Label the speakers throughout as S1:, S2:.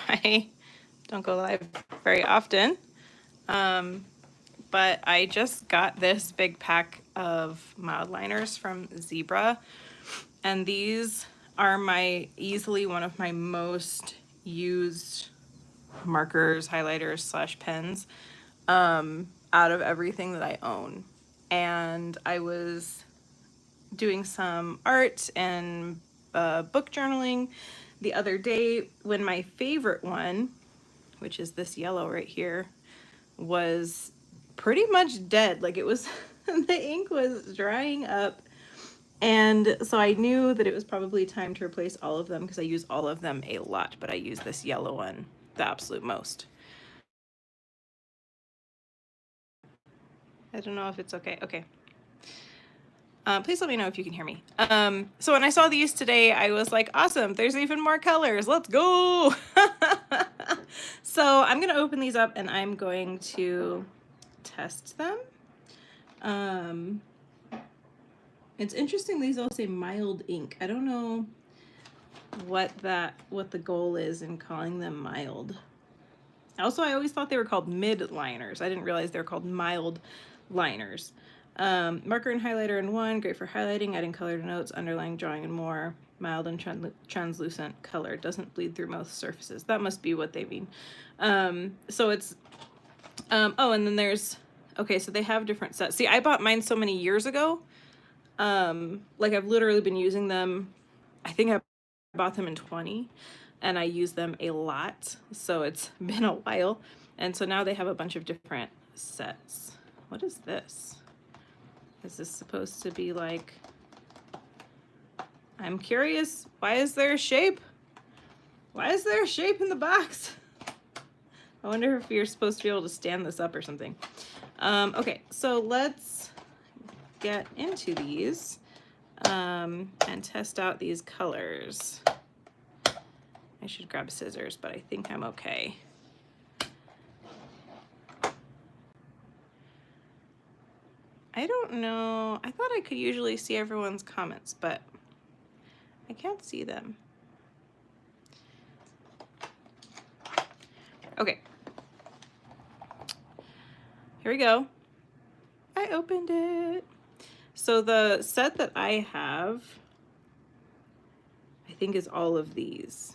S1: I don't go live very often, but I just got this big pack of Mildliners from Zebra, and these are easily one of my most used markers, highlighters slash pens out of everything that I own. And I was doing some art and book journaling the other day when my favorite one, which is this yellow right here, was pretty much dead. Like it was, the ink was drying up. And so I knew that it was probably time to replace all of them because I use all of them a lot, but I use this yellow one the absolute most. I don't know if it's okay. Okay. Please let me know if you can hear me. So when I saw these today, I was like, awesome, there's even more colors. Let's go. So I'm going to open these up and I'm going to test them. It's interesting, these all say mild ink. I don't know what the goal is in calling them mild. Also, I always thought they were called Mildliners. I didn't realize they were called mild liners. Marker and highlighter in one, great for highlighting, adding color to notes, underlining, drawing, and more. Mild and translucent color, doesn't bleed through most surfaces. That must be what they mean. So it's, oh, and then there's, okay, so they have different sets. See, I bought mine so many years ago. Like I've literally been using them. I think I bought them in 20 and I use them a lot. So it's been a while. And so now they have a bunch of different sets. What is this? Is this supposed to be like, I'm curious, why is there a shape? Why is there a shape in the box? I wonder if you're supposed to be able to stand this up or something. Okay, so let's get into these and test out these colors. I should grab scissors, but I think I'm okay. I don't know. I thought I could usually see everyone's comments, but I can't see them. Okay. Here we go. I opened it. So the set that I have, I think is all of these.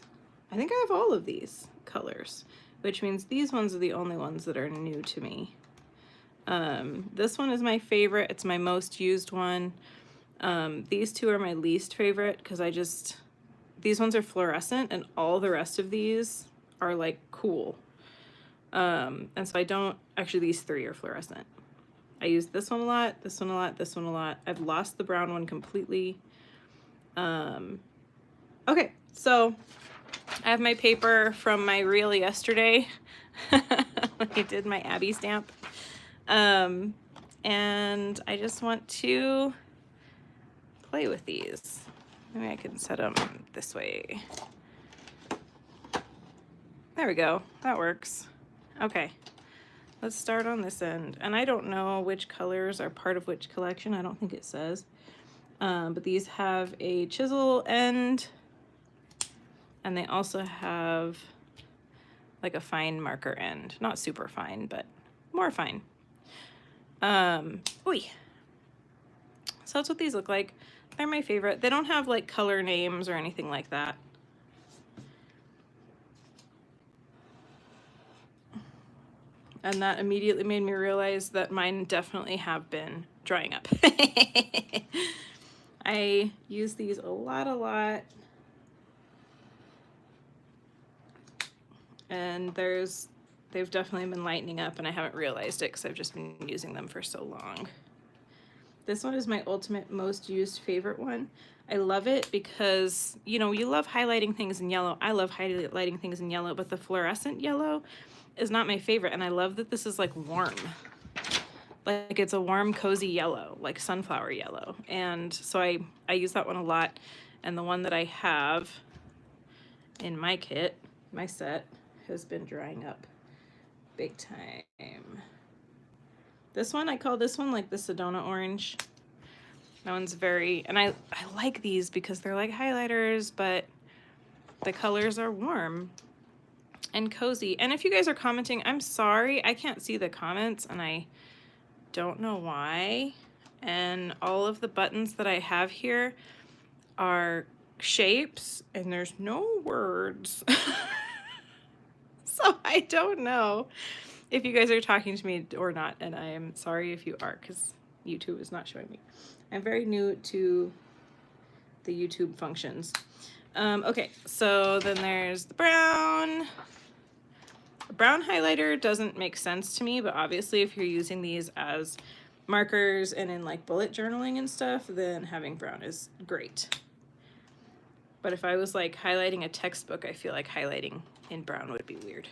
S1: I think I have all of these colors, which means these ones are the only ones that are new to me. This one is my favorite. It's my most used one. These two are my least favorite because these ones are fluorescent and all the rest of these are like cool. And so I don't, actually these three are fluorescent. I use this one a lot, this one a lot, this one a lot. I've lost the brown one completely. Okay, so I have my paper from my reel yesterday when I did my Abby stamp. And I just want to play with these. Maybe I can set them this way. There we go, that works. Okay, let's start on this end. And I don't know which colors are part of which collection, I don't think it says. But these have a chisel end, and they also have like a fine marker end. Not super fine, but more fine. So that's what these look like. They're my favorite. They don't have like color names or anything like that. And that immediately made me realize that mine definitely have been drying up. I use these a lot. And they've definitely been lightening up and I haven't realized it because I've just been using them for so long. This one is my ultimate most used favorite one. I love it because, you know, you love highlighting things in yellow. I love highlighting things in yellow, but the fluorescent yellow is not my favorite. And I love that this is like warm. Like it's a warm, cozy yellow, like sunflower yellow. And so I use that one a lot. And the one that I have in my kit, my set, has been drying up big time. This one, I call this one like the Sedona orange. That one's very, and I like these because they're like highlighters, but the colors are warm. and cozy. And if you guys are commenting, I'm sorry, I can't see the comments and I don't know why. And all of the buttons that I have here are shapes and there's no words. So I don't know if you guys are talking to me or not, and I am sorry if you are, because YouTube is not showing me. I'm very new to the YouTube functions. Okay, so then there's the brown. The brown highlighter doesn't make sense to me, but obviously if you're using these as markers and in like bullet journaling and stuff, then having brown is great. But if I was like highlighting a textbook, I feel like highlighting in brown would be weird.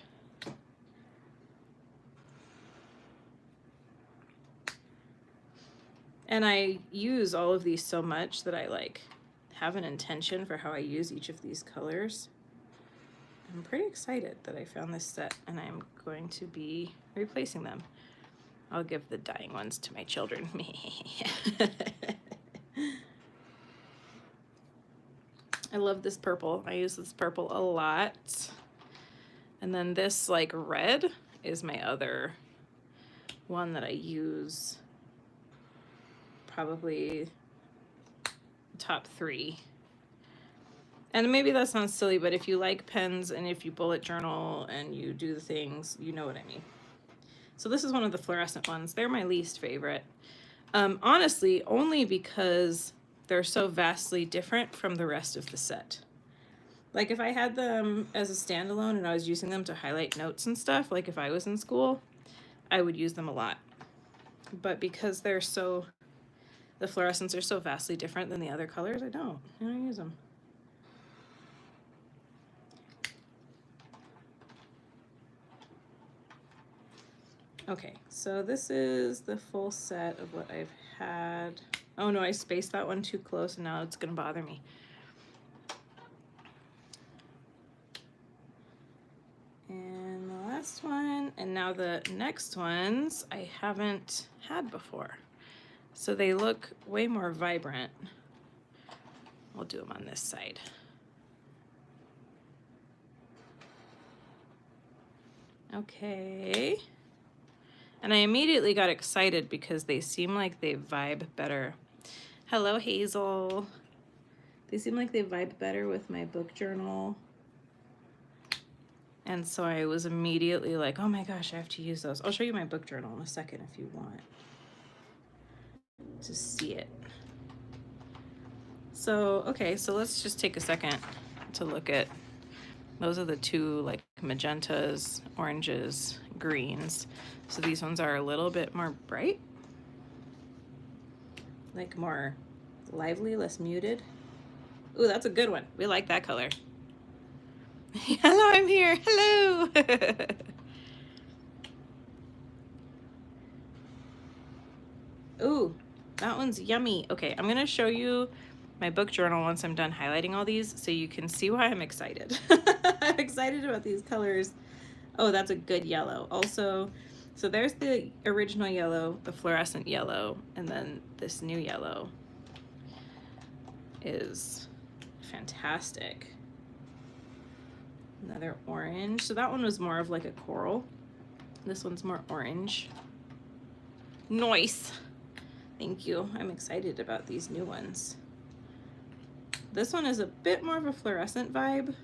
S1: And I use all of these so much that I like have an intention for how I use each of these colors. I'm pretty excited that I found this set and I'm going to be replacing them. I'll give the dying ones to my children. I love this purple. I use this purple a lot. And then this like red is my other one that I use probably top 3. And maybe that sounds silly, but if you like pens and if you bullet journal and you do the things, you know what I mean. So this is one of the fluorescent ones. They're my least favorite. Honestly, only because they're so vastly different from the rest of the set. Like if I had them as a standalone and I was using them to highlight notes and stuff, like if I was in school, I would use them a lot. But because they're so, the fluorescents are so vastly different than the other colors, I don't use them. Okay, so this is the full set of what I've had. Oh no, I spaced that one too close and now it's gonna bother me. And the last one, and now the next ones I haven't had before. So they look way more vibrant. We'll do them on this side. Okay. And I immediately got excited because they seem like they vibe better. Hello, Hazel. They seem like they vibe better with my book journal. And so I was immediately like, oh my gosh, I have to use those. I'll show you my book journal in a second if you want to see it. So, okay, so let's just take a second to look at, those are the 2 like magentas, oranges, greens. So these ones are a little bit more bright, like more lively, less muted. Ooh, that's a good one. We like that color. Hello, I'm here. Hello. Ooh, that one's yummy. Okay, I'm gonna show you my book journal once I'm done highlighting all these so you can see why I'm excited. I'm excited about these colors. Oh, that's a good yellow. Also, so there's the original yellow, the fluorescent yellow, and then this new yellow is fantastic. Another orange. So that one was more of like a coral. This one's more orange. Nice. Thank you. I'm excited about these new ones. This one is a bit more of a fluorescent vibe.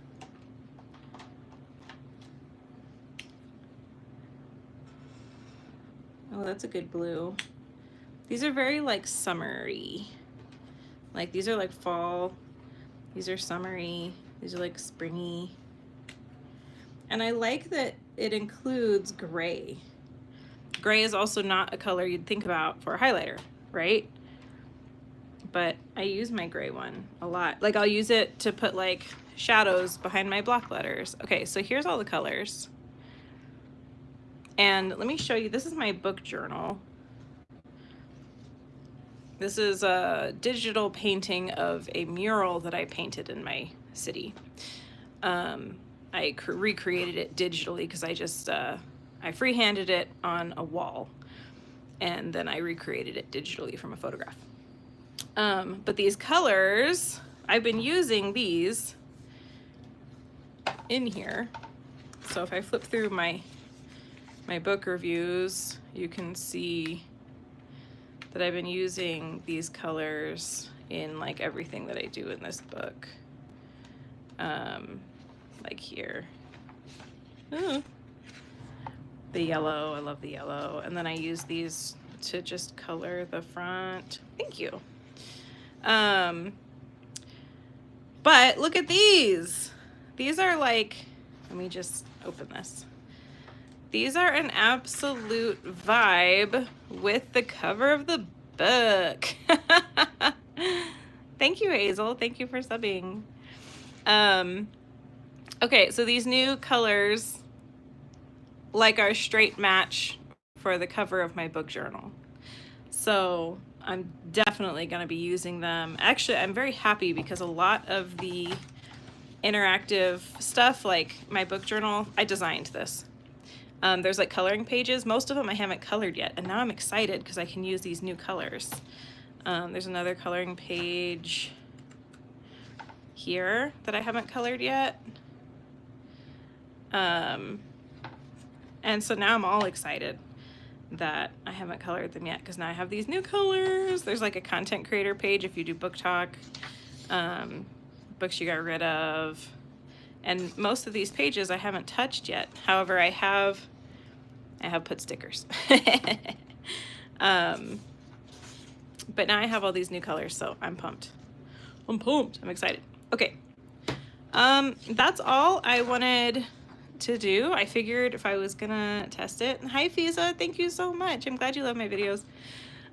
S1: Oh, that's a good blue. These are very like summery. Like these are like fall. These are summery. These are like springy. And I like that it includes gray. Gray is also not a color you'd think about for a highlighter, right? But I use my gray one a lot. Like I'll use it to put like shadows behind my block letters. Okay, so here's all the colors. And let me show you, this is my book journal. This is a digital painting of a mural that I painted in my city. I recreated it digitally because I just, I freehanded it on a wall and then I recreated it digitally from a photograph. But these colors, I've been using these in here. So if I flip through my book reviews, you can see that I've been using these colors in like everything that I do in this book. Like here. Ooh. The yellow, I love the yellow. And then I use these to just color the front. Thank you. But look at these. These are like, let me just open this. These are an absolute vibe with the cover of the book. Thank you, Hazel. Thank you for subbing. Okay, so these new colors like our straight match for the cover of my book journal. So I'm definitely going to be using them. Actually, I'm very happy because a lot of the interactive stuff, like my book journal, I designed this. There's like coloring pages. Most of them I haven't colored yet, and now I'm excited because I can use these new colors. There's another coloring page here that I haven't colored yet. And so now I'm all excited that I haven't colored them yet because now I have these new colors. There's like a content creator page if you do book talk, books you got rid of, and most of these pages I haven't touched yet. However, I have put stickers. But now I have all these new colors, so I'm pumped. I'm pumped. I'm excited. Okay. That's all I wanted to do. I figured if I was gonna test it. Hi Fiza, thank you so much. I'm glad you love my videos.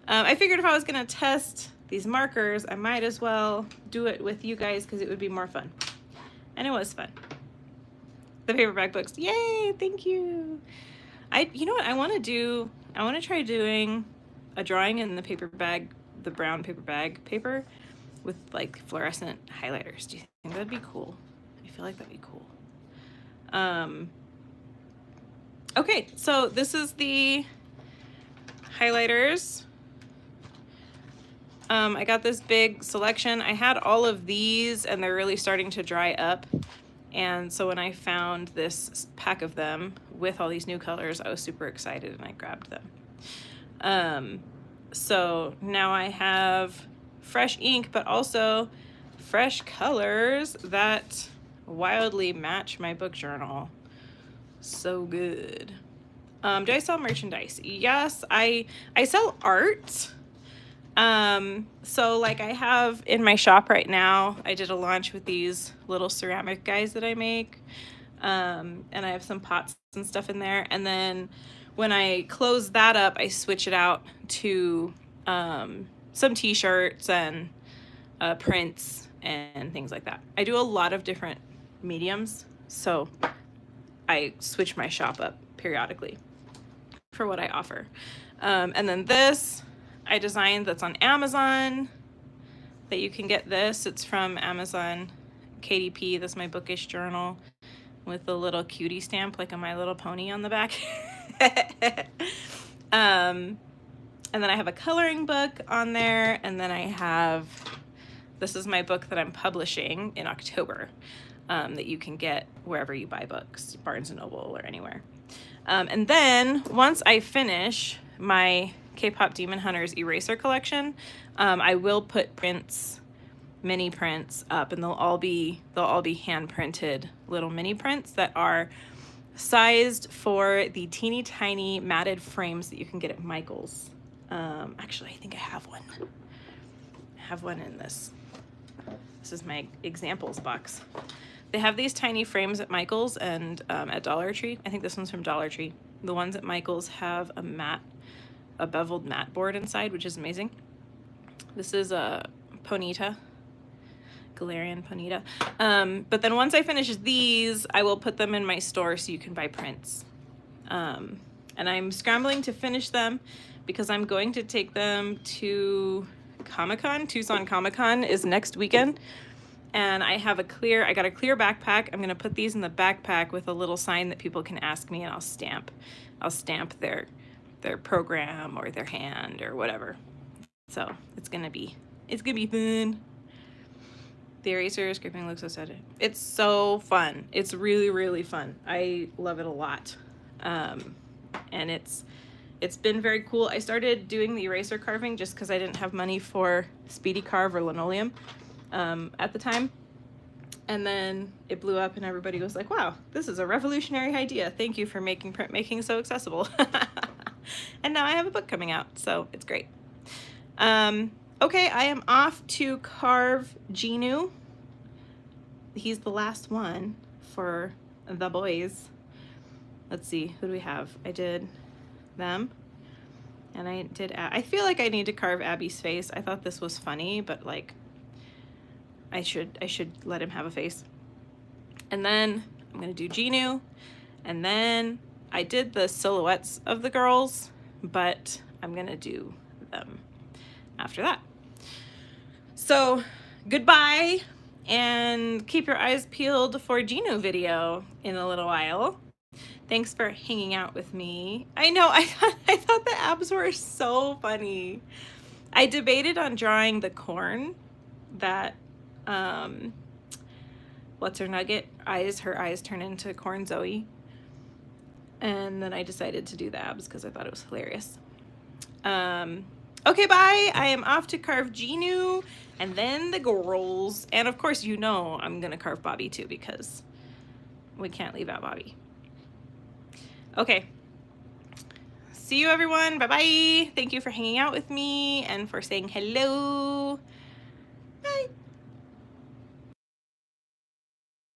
S1: I figured if I was gonna test these markers, I might as well do it with you guys because it would be more fun. And it was fun. The paperback books. Yay, thank you. You know what I want to do? I want to try doing a drawing in the paper bag, the brown paper bag paper with like fluorescent highlighters. Do you think that'd be cool? I feel like that'd be cool. Okay, so this is the highlighters. I got this big selection. I had all of these and they're really starting to dry up. And so when I found this pack of them with all these new colors, I was super excited and I grabbed them. So now I have fresh ink, but also fresh colors that wildly match my book journal. So good. Do I sell merchandise? Yes, I sell art. So like I have in my shop right now, I did a launch with these little ceramic guys that I make. And I have some pots and stuff in there. And then when I close that up, I switch it out to, some t-shirts and, prints and things like that. I do a lot of different mediums. So I switch my shop up periodically for what I offer. And then this I designed that's on Amazon that you can get this. It's from Amazon KDP. This is my bookish journal with a little cutie stamp like a My Little Pony on the back. And then I have a coloring book on there. And then I have, this is my book that I'm publishing in October that you can get wherever you buy books, Barnes & Noble or anywhere. And then once I finish my K-Pop Demon Hunters eraser collection, I will put prints, mini prints up, and they'll all be hand printed little mini prints that are sized for the teeny tiny matted frames that you can get at Michael's. Actually, I think I have one. I have one in this. This is my examples box. They have these tiny frames at Michael's and at Dollar Tree. I think this one's from Dollar Tree. The ones at Michael's have a beveled mat board inside, which is amazing. This is a Ponita, Galarian Ponita. But then once I finish these, I will put them in my store so you can buy prints. And I'm scrambling to finish them because I'm going to take them to Comic-Con. Tucson Comic-Con is next weekend. And I got a clear backpack. I'm gonna put these in the backpack with a little sign that people can ask me, and I'll stamp their program or their hand or whatever. So it's gonna be fun. The eraser scraping looks so sad. It's so fun. It's really, really fun. I love it a lot. And it's been very cool. I started doing the eraser carving just because I didn't have money for Speedy Carve or linoleum at the time. And then it blew up and everybody was like, wow, this is a revolutionary idea. Thank you for making printmaking so accessible. And now I have a book coming out, so it's great. Okay, I am off to carve Genu. He's the last one for the boys. Let's see, who do we have? I did them. And I did, I feel like I need to carve Abby's face. I thought this was funny, but like, I should let him have a face. And then I'm gonna do Genu. And then I did the silhouettes of the girls, but I'm gonna do them after that. So goodbye, and keep your eyes peeled for Genu video in a little while. Thanks for hanging out with me. I know, I thought the abs were so funny. I debated on drawing the corn that, what's her nugget? Her eyes turn into corn Zoe. And then I decided to do the abs because I thought it was hilarious. Okay, bye. I am off to carve Genu and then the girls. And of course, you know I'm gonna carve Bobby too because we can't leave out Bobby. Okay. See you everyone. Bye-bye. Thank you for hanging out with me and for saying hello.